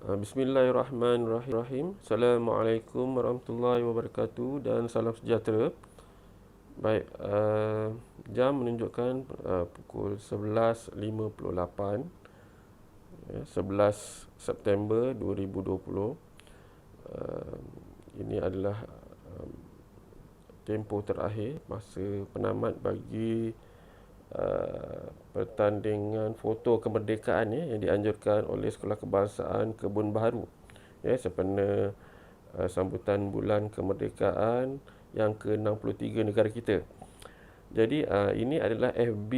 Bismillahirrahmanirrahim. Assalamualaikum warahmatullahi wabarakatuh dan salam sejahtera. Baik, jam menunjukkan pukul 11.58, 11 September 2020. Uh, ini adalah tempoh terakhir masa penamat bagi pertandingan foto kemerdekaan yang dianjurkan oleh Sekolah Kebangsaan Kebun Baharu sempena sambutan bulan kemerdekaan yang ke-63 negara kita. Jadi ini adalah FB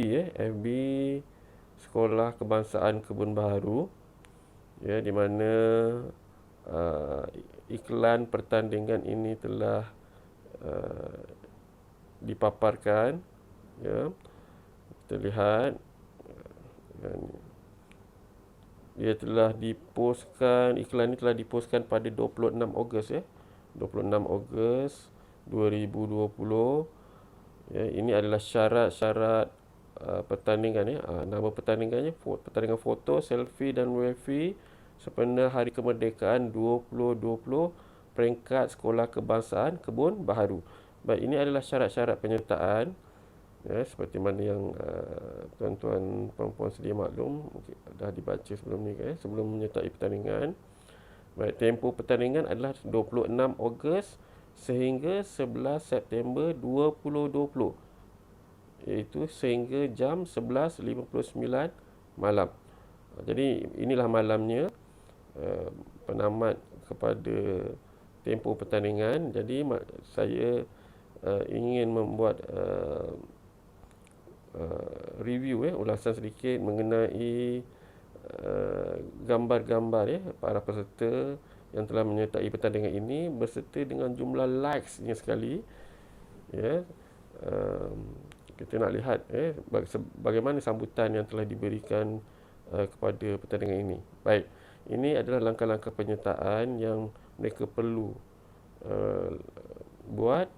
Sekolah Kebangsaan Kebun Baharu, di mana iklan pertandingan ini telah dipaparkan. Kita lihat dia telah dipostkan, iklan ini telah dipostkan pada 26 Ogos 26 Ogos 2020. Ini adalah syarat-syarat pertandingan nama pertandingannya pertandingan foto, selfie dan selfie sempena Hari Kemerdekaan 2020 peringkat Sekolah Kebangsaan Kebun Baharu. Baik, ini adalah syarat-syarat penyertaan. Seperti mana yang tuan-tuan perempuan sedia maklum, dah dibaca sebelum ni sebelum menyertai pertandingan. Baik, tempoh pertandingan adalah 26 Ogos sehingga 11 September 2020, iaitu sehingga jam 11.59 malam. Jadi inilah malamnya penamat kepada tempoh pertandingan. Jadi saya ingin membuat review ulasan sedikit mengenai gambar-gambar para peserta yang telah menyertai pertandingan ini berserta dengan jumlah likes-nya sekali. Kita nak lihat bagaimana sambutan yang telah diberikan kepada pertandingan ini. Baik, ini adalah langkah-langkah penyertaan yang mereka perlu buat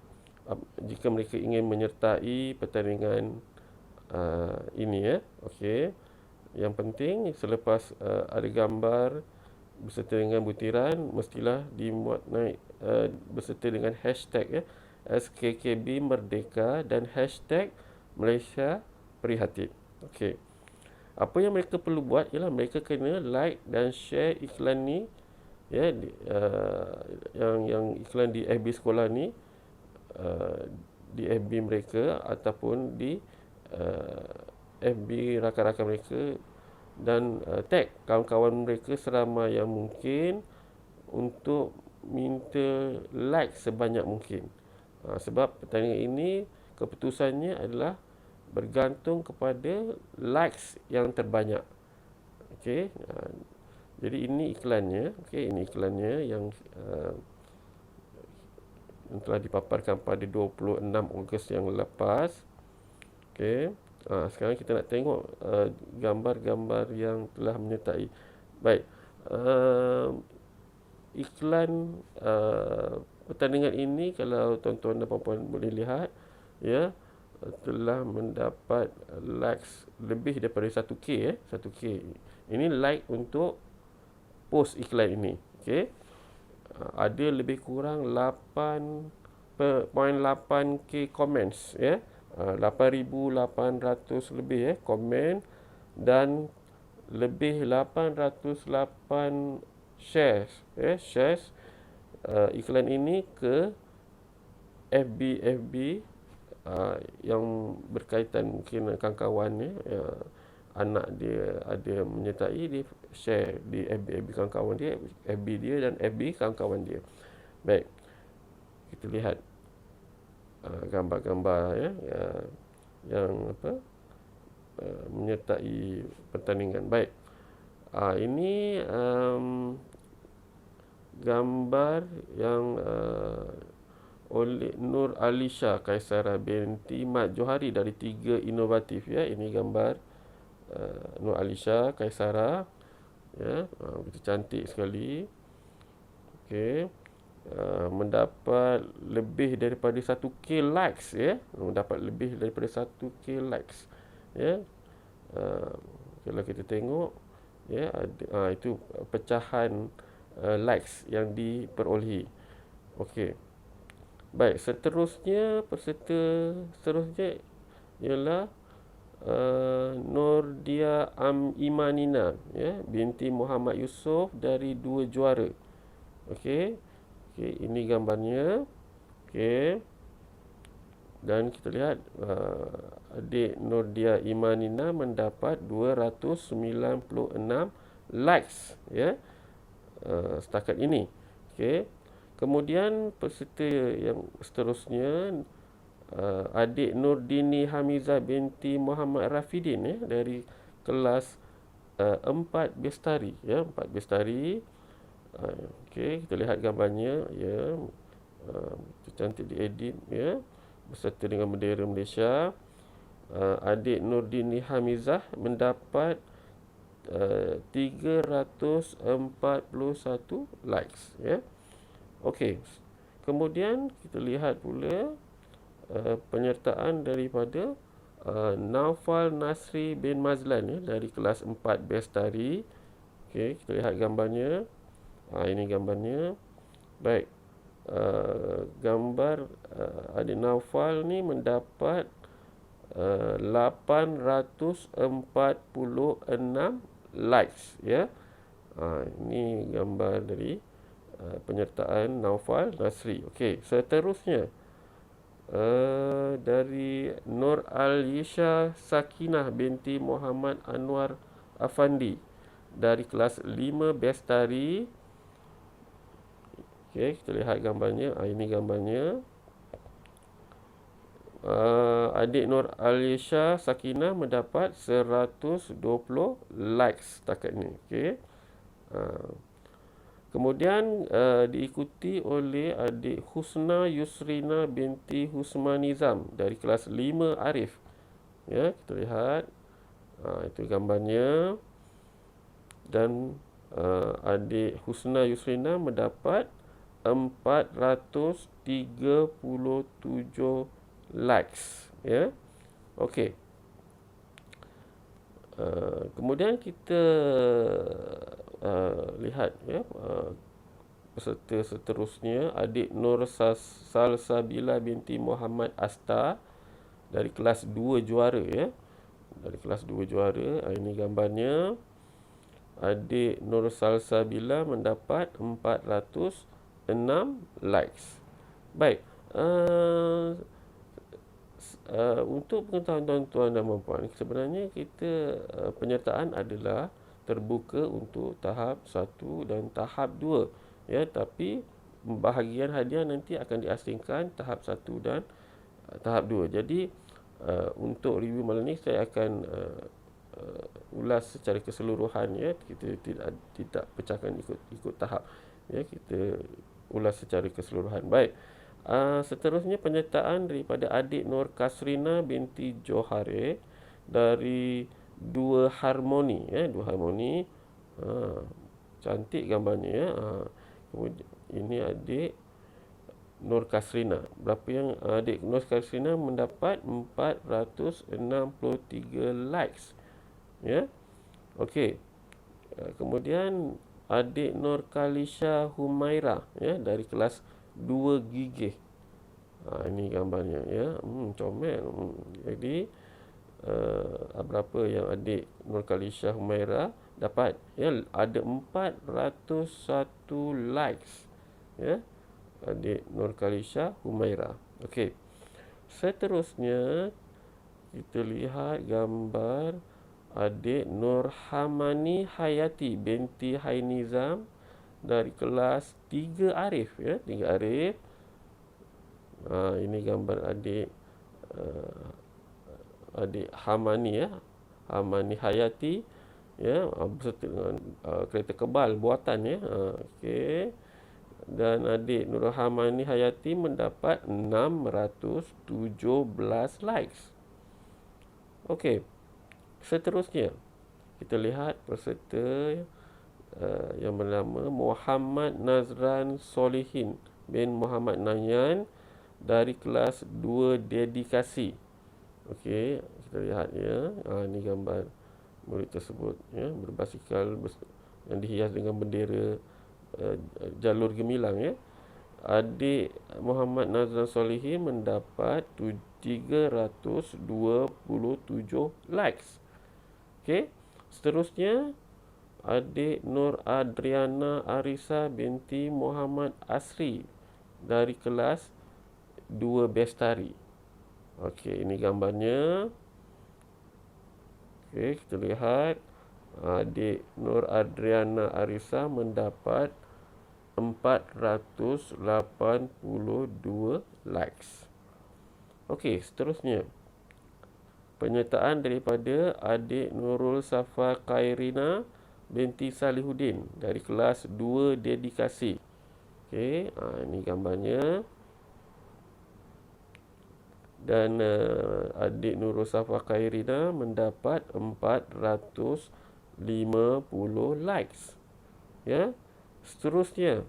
jika mereka ingin menyertai pertandingan ini. Okey. Yang penting selepas ada gambar beserta dengan butiran, mestilah dimuat naik beserta dengan hashtag SKKB Merdeka dan hashtag Malaysia Prihatin. Okey. Apa yang mereka perlu buat ialah mereka kena like dan share iklan ni, yang iklan di FB sekolah ni, di FB mereka ataupun di FB rakan-rakan mereka, dan tag kawan-kawan mereka seramai yang mungkin untuk minta like sebanyak mungkin. Sebab pertandingan ini keputusannya adalah bergantung kepada likes yang terbanyak. Okey. Jadi ini iklannya. Okey, ini iklannya yang telah dipaparkan pada 26 Ogos yang lepas. Okey. Sekarang kita nak tengok gambar-gambar yang telah menyertai. Baik. Iklan pertandingan ini, kalau tuan-tuan dan puan-puan boleh lihat, telah mendapat likes lebih daripada 1K. 1K. Ini like untuk post iklan ini. Okey. Ada lebih kurang 8.8K comments 8,800 lebih komen dan lebih 808 shares iklan ini ke FB yang berkaitan, mungkin kawan-kawan anak dia ada menyertai, dia share di FB kawan-kawan dia, FB dia dan FB kawan-kawan dia. Baik, kita lihat gambar-gambar yang menyertai pertandingan. Baik, ini gambar yang oleh Nur Alisha Kaisara binti Mat Johari dari 3 Inovatif. Ini gambar Nur Alisha Kaisara, begitu cantik sekali. Okey. Mendapat lebih daripada 1K likes, mendapat lebih daripada 1K likes. Kalau kita tengok Ya, itu pecahan likes yang diperolehi. Okey. Baik, peserta seterusnya ialah Nordia Imanina, ya, binti Muhammad Yusof dari 2 juara. Okey. Okey, ini gambarnya. Okey. Dan kita lihat adik Nordia Imanina mendapat 296 likes, ya, setakat ini. Okey. Kemudian peserta yang seterusnya, adik Nurdini Hamizah binti Muhammad Rafidin, ya, dari kelas 4 Bestari, ya, 4 Bestari. Okey, kita lihat gambarnya, ya. Cantik diedit, ya, beserta dengan bendera Malaysia. Adik Nurdini Hamizah mendapat 341 likes, ya. Okey. Kemudian kita lihat pula penyertaan daripada Naufal Nasri bin Mazlan, ya, dari kelas 4 Bestari. Okey, kita lihat gambarnya. Ini gambarnya. Baik. Gambar adik Naufal ni mendapat 846 likes, ya. Ini gambar dari penyertaan Naufal Nasri. Okey, seterusnya dari Nur Alisha Sakinah binti Muhammad Anwar Afandi dari kelas 5 Bestari. Okey, kita lihat gambarnya. Ini gambarnya. Adik Nur Alisha Sakinah mendapat 120 likes setakat ini. Okey. Kemudian diikuti oleh adik Husna Yusrina binti Husma Nizam dari kelas 5 Arif. Ya, kita lihat. Itu gambarnya. Dan adik Husna Yusrina mendapat 437 likes, ya. Okey. Kemudian kita lihat, ya, peserta seterusnya, adik Nur Salsabila binti Muhammad Asta dari kelas 2 juara, ya. Dari kelas 2 juara. Ini gambarnya. Adik Nur Salsabila mendapat 406 likes. Baik. Untuk pengetahuan tuan-tuan dan puan-puan, sebenarnya kita penyertaan adalah terbuka untuk tahap 1 dan tahap 2, ya, tapi bahagian hadiah nanti akan diasingkan tahap 1 dan tahap 2. Jadi untuk review malam ni saya akan ulas secara keseluruhan, ya. Kita tidak pecahkan ikut tahap, ya. Kita ulas secara keseluruhan. Baik. Seterusnya penyertaan daripada adik Nur Kasrina binti Johare dari 2 Harmoni, ya, 2 Harmoni. Cantik gambarnya, ya. Kemudian ini adik Nur Kasrina. Berapa yang adik Nur Kasrina mendapat 463 likes, ya. Okey. Kemudian adik Nur Kalisha Humaira, ya, dari kelas 2 Gigih. Ini gambarnya, ya. Comel. Jadi berapa yang adik Nur Kalisha Humaira dapat, ya, ada 401 likes, ya, adik Nur Kalisha Humaira. Okey. Seterusnya kita lihat gambar adik Nur Hamani Hayati binti Hainizam dari kelas 3 Arif, ya, 3 Arif. Ini gambar adik adik Hamani, ya, Hamani Hayati, ya, beserta dengan kereta kebal buatan, ya. Okey. Dan adik Nur Hamani Hayati mendapat 617 likes. Okey. Seterusnya kita lihat peserta yang bernama Muhammad Nazran Solihin bin Muhammad Nahyan dari kelas 2 Dedikasi. Okey, kita lihat, ya. Ini gambar murid tersebut, ya, berbasikal yang dihias dengan bendera jalur gemilang, ya. Adik Muhammad Nazran Solihin mendapat 327 likes. Okey. Seterusnya, adik Nur Adriana Arisa binti Muhammad Asri dari kelas 2 Bestari. Okey, ini gambarnya. Okey, kita lihat adik Nur Adriana Arisa mendapat 482 likes. Okey, seterusnya, penyertaan daripada adik Nurul Safa Khairina binti Salihuddin dari kelas 2 Dedikasi. Okey, ini gambarnya. Dan adik Nurul Safa Khairina mendapat 450 likes. Ya. Seterusnya,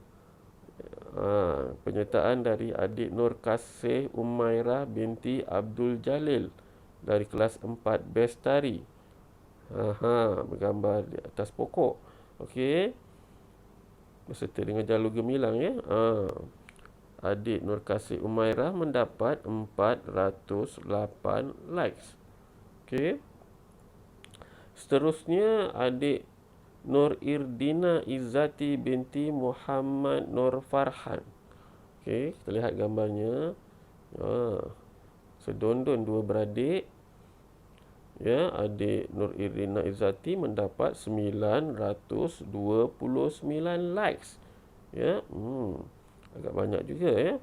penyertaan dari adik Nur Kasih Umairah binti Abdul Jalil dari kelas 4 Bestari. Bergambar di atas pokok. Okey. Beserta dengan jalur gemilang, ya. Adik Nur Kasih Umairah mendapat 408 likes. Okey. Seterusnya, adik Nur Irdina Izzati binti Muhammad Nur Farhan. Okey, kita lihat gambarnya. Sedondon dua beradik. Ya, adik Nur Irdina Izzati mendapat 929 likes. Ya, agak banyak juga, ya.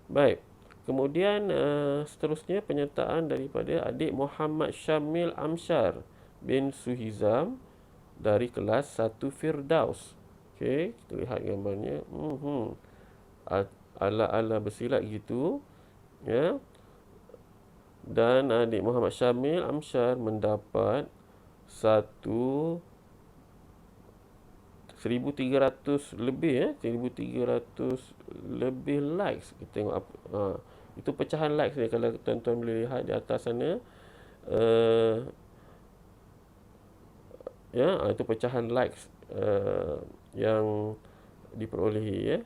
Baik. Kemudian seterusnya penyertaan daripada adik Muhammad Syamil Amsyar bin Suhizam dari kelas 1 Firdaus. Okey, kita lihat gambarnya. Ala-ala bersilat gitu, ya. Dan adik Muhammad Syamil Amsyar mendapat 1,300 lebih, ya, 1,300 lebih likes. Kita tengok apa, itu pecahan likes ni. Kalau tuan-tuan boleh lihat di atas sana, ya, itu pecahan likes yang diperolehi, ya.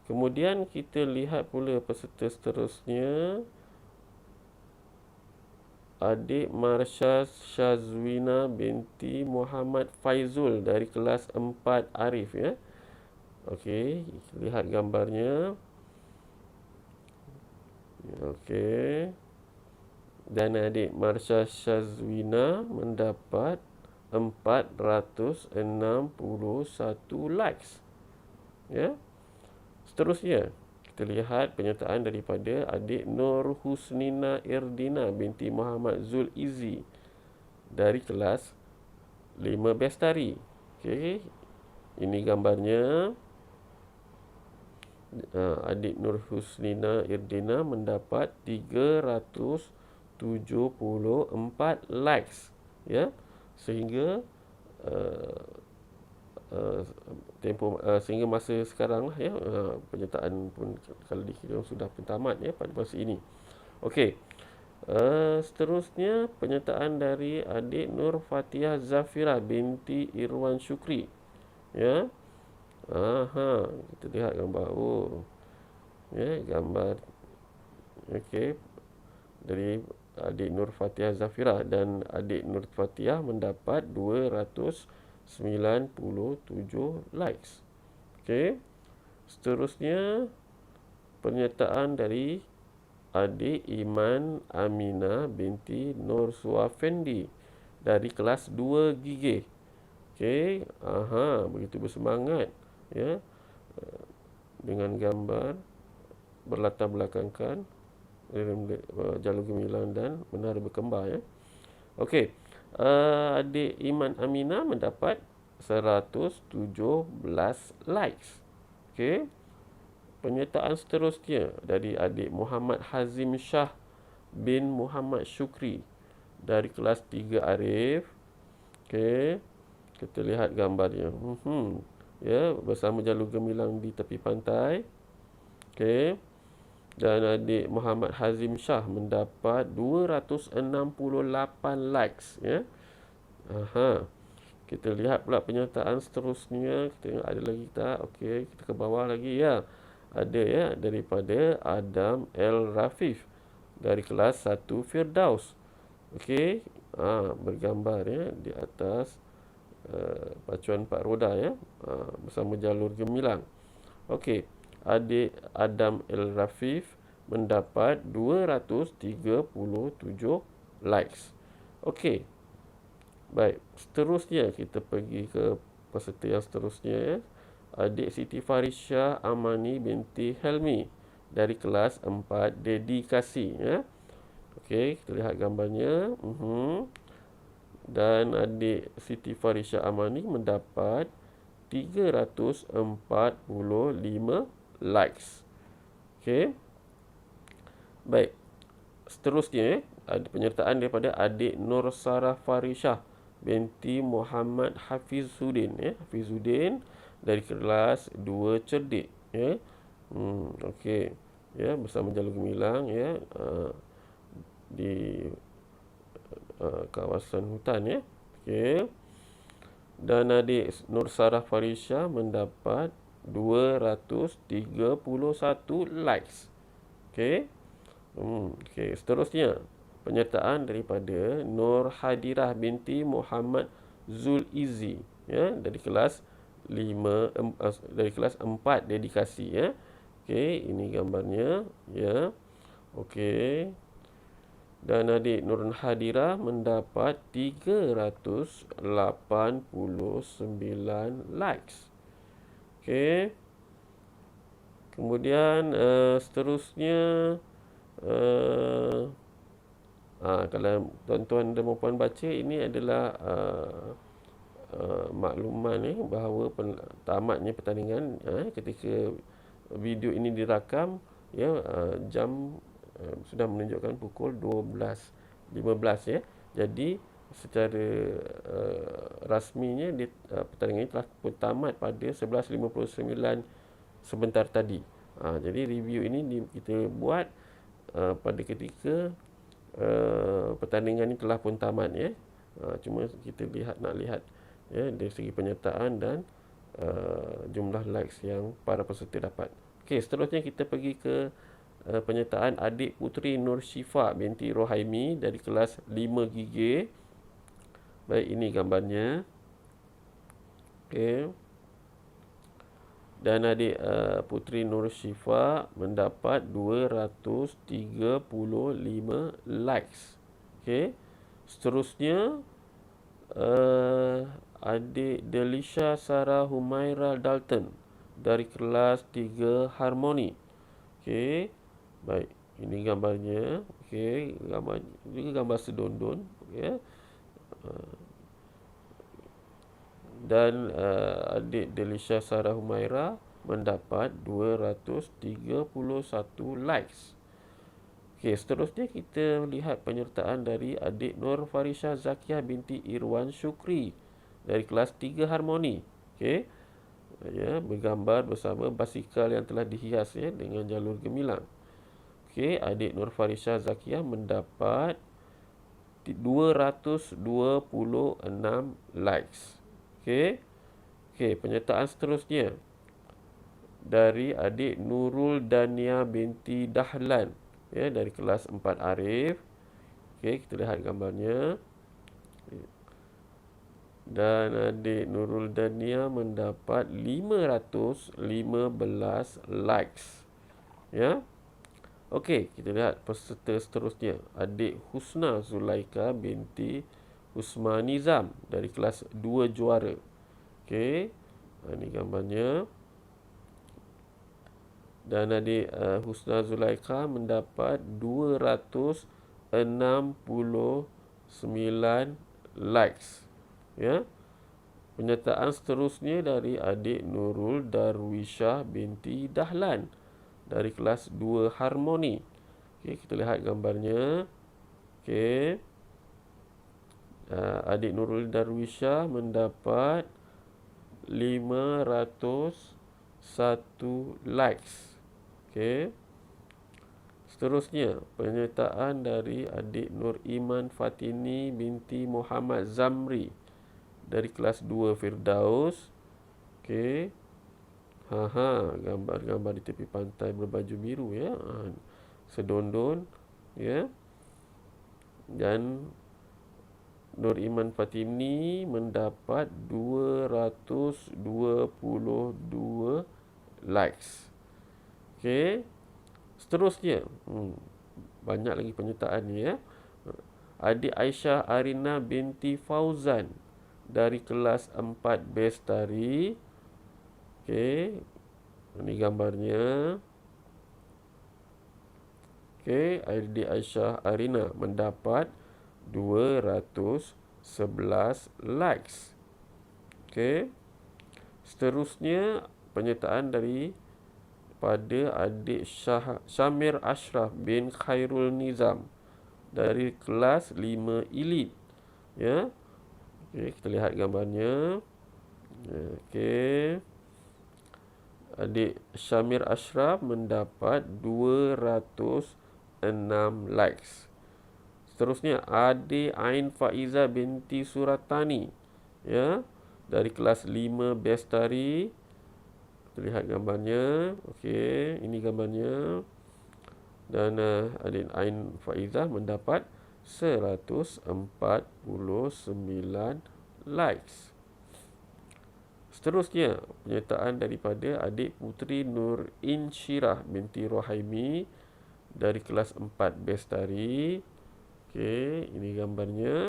Kemudian kita lihat pula peserta seterusnya, adik Marsha Syazwina binti Muhammad Faizul dari kelas 4 Arif, ya. Okey, lihat gambarnya. Okey. Dan adik Marsha Syazwina mendapat 461 likes. Ya. Seterusnya, kita lihat penyertaan daripada adik Nur Husnina Irdina binti Muhammad Zul Izzi dari kelas 5 Bestari. Okey. Ini gambarnya. Adik Nur Husnina Irdina mendapat 374 likes, ya. Sehingga sehingga masa sekarang lah, ya, penyertaan pun kalau dikira sudah pun tamat, ya, pada masa ini. Okey. Seterusnya penyertaan dari adik Nur Fatihah Zafira binti Irwan Syukri, ya. Kita lihat gambar. Ya, gambar. Okey. Dari adik Nur Fatihah Zafira, dan adik Nur Fatihah mendapat 297 likes. Okey. Seterusnya penyertaan dari adik Iman Aminah binti Nur Suafendi dari kelas 2 Gigih. Okey. Begitu bersemangat, ya, dengan gambar berlatar belakangkan jalur gemilang dan menara berkembar, ya. Okey. Adik Iman Aminah mendapat 117 likes. Okey. Penyertaan seterusnya dari adik Muhammad Hazim Shah bin Muhammad Syukri dari kelas 3 Arif. Okey. Kita lihat gambarnya. Ya, bersama jalur gemilang di tepi pantai. Okey. Dan adik Muhammad Hazim Shah mendapat 268 likes, ya. Aha. Kita lihat pula penyertaan seterusnya. Kita tengok ada lagi tak? Okey, kita ke bawah lagi, ya. Ada, ya, daripada Adam L. Rafif dari kelas 1 Firdaus. Okey, bergambar, ya, di atas pacuan 4 roda, ya, bersama jalur gemilang. Okey, adik Adam L. Rafif mendapat 237 likes. Okey, baik, seterusnya kita pergi ke peserta yang seterusnya, ya. Adik Siti Farisha Amani binti Helmi dari kelas 4 dedikasi, ya. Okey, kita lihat gambarnya. Dan adik Siti Farisha Amani mendapat 345 likes. Okey. Baik. Seterusnya, ada penyertaan daripada adik Nur Sarah Farisha binti Muhammad Hafizuddin, ya. Hafizuddin dari kelas 2 cerdik, ya. Okey. Ya, bersama jalur gemilang, ya, di kawasan hutan, ya. Okey. Dan adik Nur Sarah Farisha mendapat 231 likes. Okey. Okey, seterusnya penyertaan daripada Nur Hadirah binti Muhammad Zul Izzi, ya, dari kelas 4 dedikasi, ya. Okey, ini gambarnya, ya. Okey. Dan adik Nur Hadirah mendapat 389 likes. Okey. Kemudian seterusnya, kalau tuan-tuan dan puan baca, ini adalah makluman, bahawa tamatnya pertandingan ketika video ini dirakam, ya, jam sudah menunjukkan pukul 12.15, ya. Jadi secara rasminya pertandingan ini telah pun tamat pada 11.59 sebentar tadi. Jadi review ini kita buat pada ketika pertandingan ini telah pun tamat, ya. Cuma kita nak lihat, ya, dari segi penyertaan dan jumlah likes yang para peserta dapat. Okey, seterusnya kita pergi ke penyertaan adik Puteri Nur Syifa binti Rohaimi dari kelas 5 gigi. Baik, ini gambarnya. Okey. Dan adik Puteri Nur Syifa mendapat 235 likes. Okey. Seterusnya adik Delisha Sarah Humaira Dalton dari kelas 3 Harmoni. Okey. Baik, ini gambarnya. Okey, gambar sedondon, ya. Dan adik Delisha Sarah Humaira mendapat 231 likes. Okey, seterusnya kita lihat penyertaan dari adik Nur Farisha Zakiah binti Irwan Syukri dari kelas 3 Harmoni. Okey. Ya, bergambar bersama basikal yang telah dihias, ya, dengan jalur gemilang. Okey, adik Nur Farisha Zakiah mendapat 226 likes. Okey. Okey, penyertaan seterusnya dari adik Nurul Dania binti Dahlan, ya, dari kelas 4 Arif. Okey, kita lihat gambarnya. Dan adik Nurul Dania mendapat 515 likes, ya. Okey, kita lihat peserta seterusnya. Adik Husna Zulaika binti Husma Nizam dari kelas 2 juara. Okey, ini gambarnya. Dan adik Husna Zulaika mendapat 269 likes, ya. Penyertaan seterusnya dari adik Nurul Darwishah binti Dahlan dari kelas 2 Harmoni. Okey, kita lihat gambarnya. Okey. Adik Nurul Darwishah mendapat 501 likes. Okey. Seterusnya, penyertaan dari adik Nur Iman Fatini binti Muhammad Zamri dari kelas 2 Firdaus. Okey. Gambar-gambar di tepi pantai berbaju biru ya. Sedondon ya. Dan Nur Iman Fatini mendapat 222 likes. Okey. Seterusnya, banyak lagi penyertaan ni ya. Adik Aisyah Arina binti Fauzan dari kelas 4 Bestari. Okey. Ini gambarnya. Okey, adik Aisyah Arina mendapat 211 likes. Okey. Seterusnya, penyertaan dari pada adik Syamir Ashraf bin Khairul Nizam dari kelas 5 Elite. Ya. Okey, kita lihat gambarnya. Okey. Adik Syamir Ashraf mendapat 206 likes. Seterusnya, adik Ain Faiza binti Suratani ya, dari kelas 5 Bestari. Kita lihat gambarnya. Okey, ini gambarnya. Dan adik Ain Faiza mendapat 149 likes. Seterusnya, penyertaan daripada adik Putri Nur Insyirah binti Rohaimi dari kelas 4 Bestari. Okey, ini gambarnya.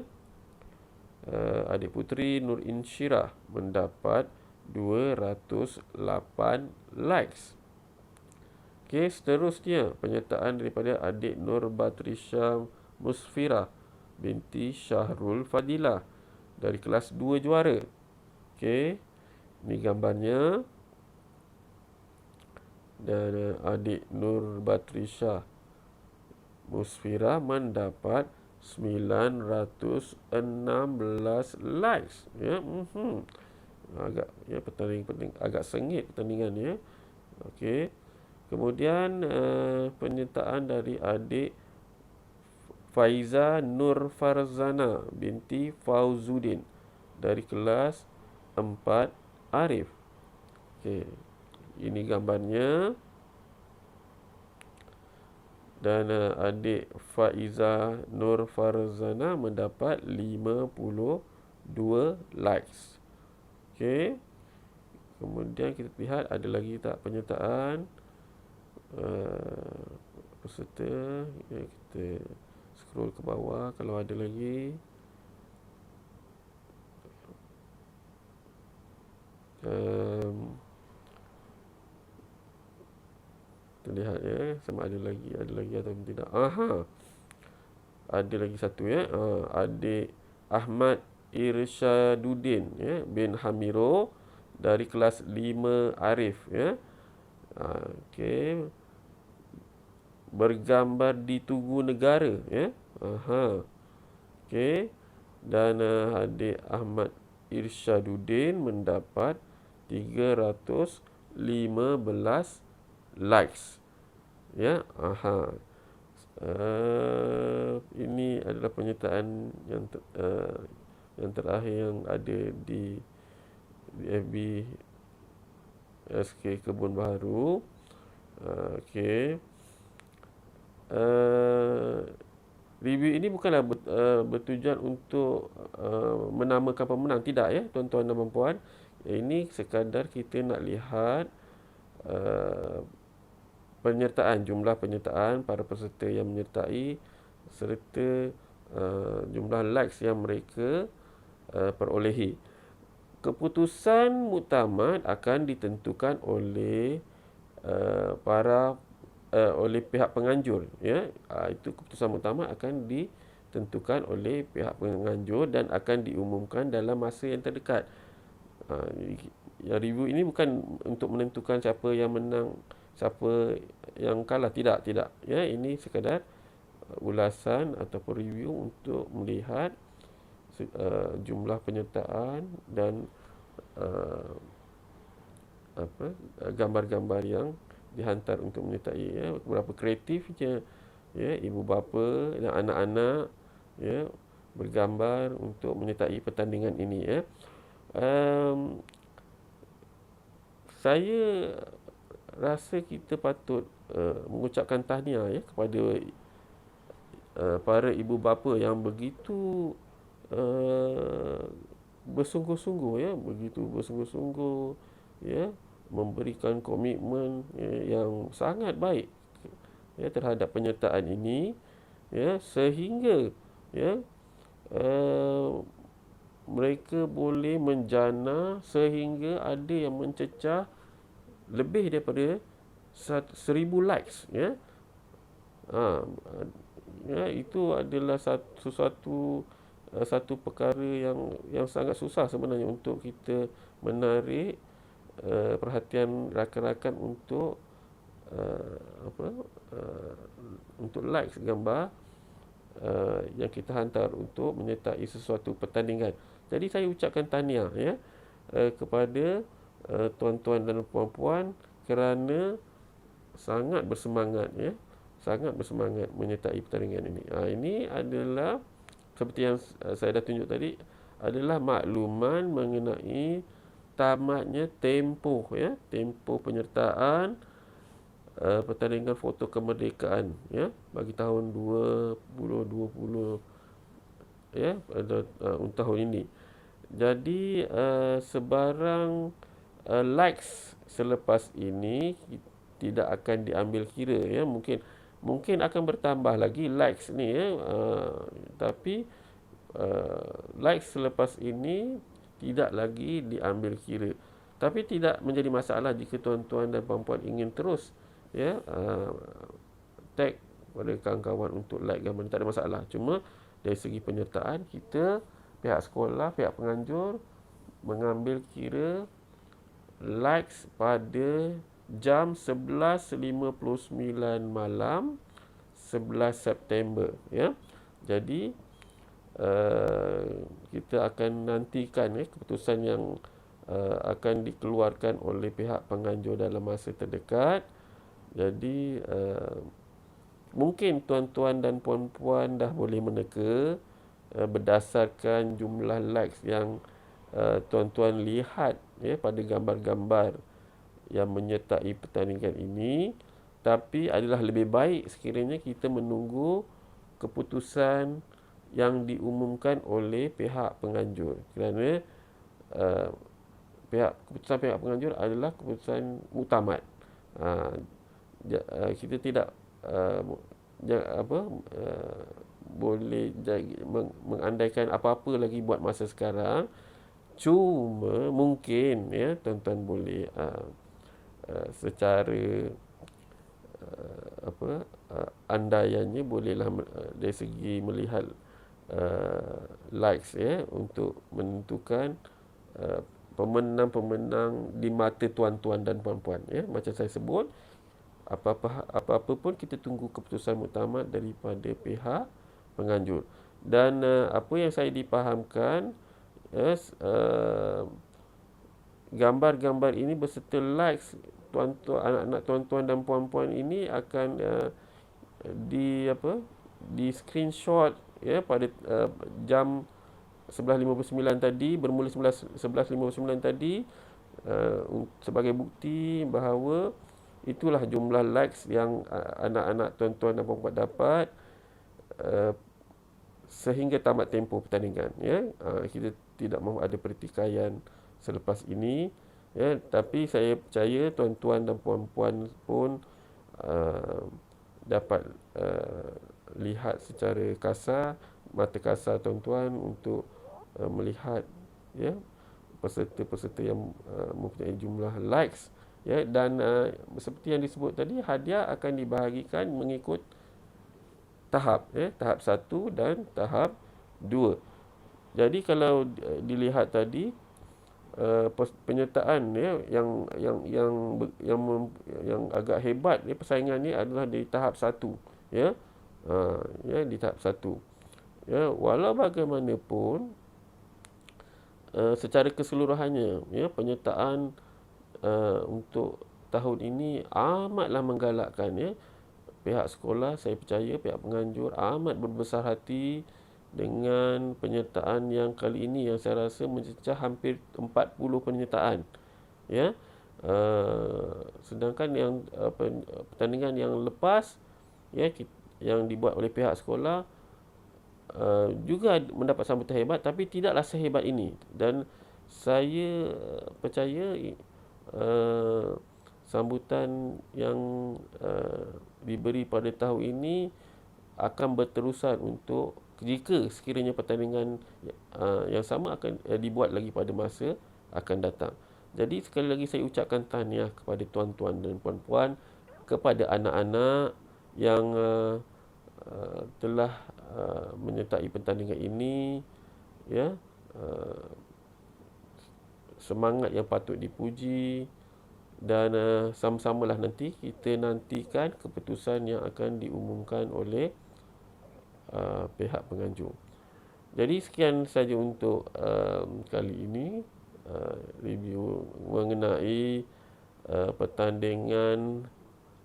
Adik Putri Nur Insyirah mendapat 208 likes. Okey, seterusnya penyertaan daripada adik Nur Batrisha Musfirah binti Syahrul Fadilah dari kelas 2 Juara. Okey, ini gambarnya. Dan adik Nur Batrisha Musfirah mendapat 916 likes ya. Agak ya, pertandingan agak sengit pertandingan ya. Okey. Kemudian penyertaan dari adik Faiza Nur Farzana binti Fauzuddin dari kelas 4 Arif. Okey. Ini gambarnya. Dan adik Faiza Nur Farzana mendapat 52 likes. Okey. Kemudian kita lihat ada lagi tak penyertaan peserta. Ya, kita scroll ke bawah kalau ada lagi. Kita lihat ya, sama ada lagi atau tidak. Ada lagi satu ya. Adik Ahmad Irsyaduddin ya bin Hamiro dari kelas 5 Arif ya. Okey. Bergambar di Tugu Negara ya. Okey. Dan adik Ahmad Irsyaduddin mendapat 315 likes. Ya. Ini adalah penyertaan yang terakhir yang ada di FB SK Kebun Baharu. Okey. Review ini bukanlah bertujuan untuk menamakan pemenang, tidak ya tuan-tuan dan puan-puan. Ini sekadar kita nak lihat jumlah penyertaan para peserta yang menyertai serta jumlah likes yang mereka perolehi. Keputusan muktamad akan ditentukan oleh oleh pihak penganjur ya. Itu keputusan muktamad akan ditentukan oleh pihak penganjur dan akan diumumkan dalam masa yang terdekat. Yang review ini bukan untuk menentukan siapa yang menang, siapa yang kalah, tidak ya. Ini sekadar ulasan ataupun review untuk melihat jumlah penyertaan dan gambar-gambar yang dihantar untuk menyertai, ya. Berapa kreatifnya, ya, ibu bapa dan anak-anak, ya, bergambar untuk menyertai pertandingan ini, ya. Um, saya rasa kita patut mengucapkan tahniah, ya, kepada para ibu bapa yang begitu uh, bersungguh-sungguh, ya, begitu bersungguh-sungguh, ya, memberikan komitmen, ya, yang sangat baik, ya, terhadap penyertaan ini, ya, sehingga, ya, uh, mereka boleh menjana sehingga ada yang mencecah lebih daripada 1,000 likes, ya. Ha, ya, itu adalah satu perkara yang sangat susah sebenarnya untuk kita menarik perhatian rakan-rakan untuk uh, apa uh, untuk likes gambar yang kita hantar untuk menyertai sesuatu pertandingan. Jadi saya ucapkan tahniah, ya, kepada tuan-tuan dan puan-puan kerana sangat bersemangat, ya, sangat bersemangat menyertai pertandingan ini. Ini adalah seperti yang saya dah tunjuk tadi, adalah makluman mengenai tamatnya tempoh, ya, tempoh penyertaan pertandingan foto kemerdekaan, ya, bagi tahun 2020, ya, pada tahun ini. Jadi sebarang likes selepas ini tidak akan diambil kira, ya. Mungkin akan bertambah lagi likes ni, ya, tapi likes selepas ini tidak lagi diambil kira. Tapi tidak menjadi masalah jika tuan-tuan dan puan-puan ingin terus, ya, tag pada kawan-kawan untuk like gambar, tak ada masalah. Cuma dari segi penyertaan, kita, pihak sekolah, pihak penganjur mengambil kira likes pada jam 11.59 malam 11 September, ya. Jadi kita akan nantikan, ya, keputusan yang akan dikeluarkan oleh pihak penganjur dalam masa terdekat. Jadi mungkin tuan-tuan dan puan-puan dah boleh meneka berdasarkan jumlah likes yang tuan-tuan lihat, ya, pada gambar-gambar yang menyertai pertandingan ini. Tapi adalah lebih baik sekiranya kita menunggu keputusan yang diumumkan oleh pihak penganjur, kerana keputusan pihak penganjur adalah keputusan muktamad. Kita tidak boleh mengandaikan apa-apa lagi buat masa sekarang. Cuma mungkin, ya, tuan-tuan boleh secara andaiannya bolehlah dari segi melihat likes, ya, untuk menentukan pemenang-pemenang di mata tuan-tuan dan puan-puan, ya. Macam saya sebut, apa-apa pun kita tunggu keputusan muktamad daripada pihak penganjur. Dan apa yang saya dipahamkan, gambar-gambar ini beserta likes tuan-tuan, anak-anak tuan-tuan dan puan-puan ini akan di screenshot, ya, pada jam 11.59 tadi, bermula 11.59 tadi, sebagai bukti bahawa itulah jumlah likes yang anak-anak tuan-tuan dan puan-puan dapat sehingga tamat tempoh pertandingan, ya. Kita tidak mahu ada pertikaian selepas ini, ya, tapi saya percaya tuan-tuan dan puan-puan pun dapat lihat secara kasar, mata kasar tuan-tuan untuk melihat, ya, peserta-peserta yang mempunyai jumlah likes, ya. Dan seperti yang disebut tadi, hadiah akan dibahagikan mengikut tahap, ya, tahap 1 dan tahap 2. Jadi kalau dilihat tadi penyertaan, ya, yang agak hebat, ya, persaingan ni adalah di tahap 1, ya. Ya, di tahap 1. Ya, walau bagaimanapun secara keseluruhannya, ya, penyertaan untuk tahun ini amatlah menggalakkan, ya. Pihak sekolah, saya percaya pihak penganjur amat berbesar hati dengan penyertaan yang kali ini, yang saya rasa mencecah hampir 40 penyertaan, ya. Sedangkan yang pertandingan yang lepas, ya, yang dibuat oleh pihak sekolah juga mendapat sambutan hebat, tapi tidaklah sehebat ini. Dan saya percaya sambutan yang diberi pada tahun ini akan berterusan untuk jika sekiranya pertandingan yang sama akan dibuat lagi pada masa akan datang. Jadi sekali lagi saya ucapkan tahniah kepada tuan-tuan dan puan-puan, kepada anak-anak yang telah menyertai pertandingan ini, ya. Semangat yang patut dipuji, dan sama-samalah nanti kita nantikan keputusan yang akan diumumkan oleh pihak penganjur. Jadi sekian saja untuk kali ini, review mengenai pertandingan,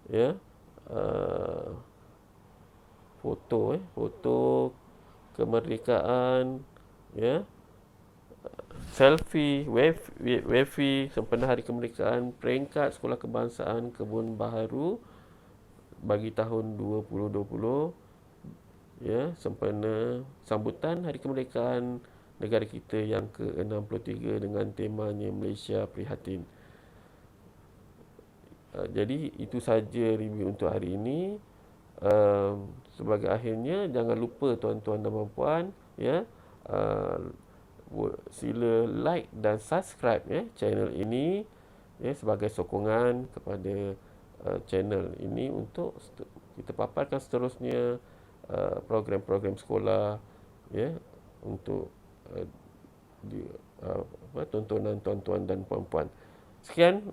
ya, foto kemerdekaan, ya, selfie, wifi sempena hari kemerdekaan, peringkat sekolah kebangsaan Kebun Baharu bagi tahun 2020, ya, sempena sambutan hari kemerdekaan negara kita yang ke-63 dengan temanya Malaysia Prihatin. Jadi itu saja review untuk hari ini. Sebagai akhirnya, jangan lupa tuan-tuan dan puan-puan, ya, sila like dan subscribe, ya, channel ini, ya, sebagai sokongan kepada channel ini untuk kita paparkan seterusnya program-program sekolah, ya, untuk tontonan tuan-tuan dan puan-puan. Sekian,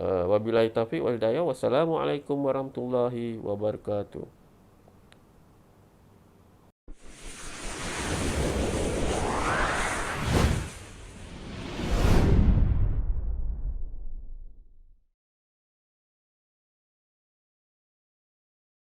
wabillahi taufiq wal hidayah. Wassalamualaikum warahmatullahi wabarakatuh.